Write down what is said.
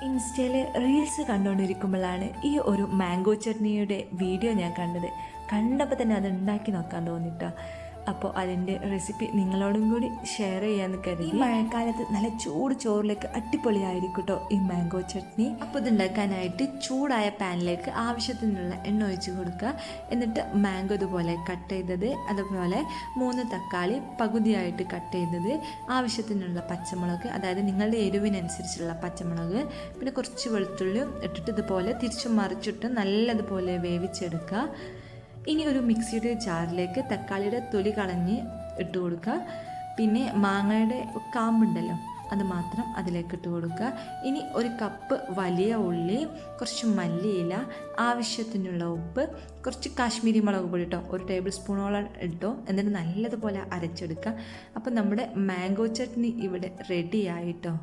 ഇൻസ്റ്റയിൽ റീൽസ് കണ്ടുകൊണ്ടിരിക്കുമ്പോഴാണ് ഈ ഒരു മാംഗോ ചട്നിയുടെ വീഡിയോ ഞാൻ കണ്ടപ്പോൾ തന്നെ അത് ഉണ്ടാക്കി നോക്കാൻ തോന്നിട്ടോ. അപ്പോൾ അതിൻ്റെ റെസിപ്പി നിങ്ങളോടും കൂടി ഷെയർ ചെയ്യാമെന്ന് കരുതി. ഈ മഴക്കാലത്ത് നല്ല ചൂട് ചോറിലേക്ക് അടിപൊളിയായിരിക്കും കേട്ടോ ഈ മാംഗോ ചട്നി. അപ്പോൾ ഇതുണ്ടാക്കാനായിട്ട് ചൂടായ പാനിലേക്ക് ആവശ്യത്തിനുള്ള എണ്ണ ഒഴിച്ച് കൊടുക്കുക. എന്നിട്ട് മാംഗോ ഇതുപോലെ കട്ട് ചെയ്തത്, അതുപോലെ 3 തക്കാളി പകുതിയായിട്ട് കട്ട് ചെയ്തത്, ആവശ്യത്തിനുള്ള പച്ചമുളക്, അതായത് നിങ്ങളുടെ എരിവിനനുസരിച്ചുള്ള പച്ചമുളക്, പിന്നെ കുറച്ച് വെളുത്തുള്ളിയും ഇട്ടിട്ട് ഇതുപോലെ തിരിച്ചും മറിച്ചിട്ട് നല്ലതുപോലെ വേവിച്ചെടുക്കുക. ഇനി ഒരു മിക്സിയുടെ ജാറിലേക്ക് തക്കാളിയുടെ തൊലി കളഞ്ഞ് ഇട്ട് കൊടുക്കുക. പിന്നെ മാങ്ങയുടെ കാമ്പുണ്ടല്ലോ അത് മാത്രം അതിലേക്ക് ഇട്ട് കൊടുക്കുക. ഇനി 1 കപ്പ് വലിയ ഉള്ളി, കുറച്ച് മല്ലിയില, ആവശ്യത്തിനുള്ള ഉപ്പ്, കുറച്ച് കാശ്മീരി മുളക് പൊടി ഇട്ടോ, 1 ടേബിൾ സ്പൂണോളം ഇട്ടോ. എന്നിട്ട് നല്ലതുപോലെ അരച്ചെടുക്കുക. അപ്പോൾ നമ്മുടെ മാംഗോ ചട്നി ഇവിടെ റെഡി ആയിട്ടോ.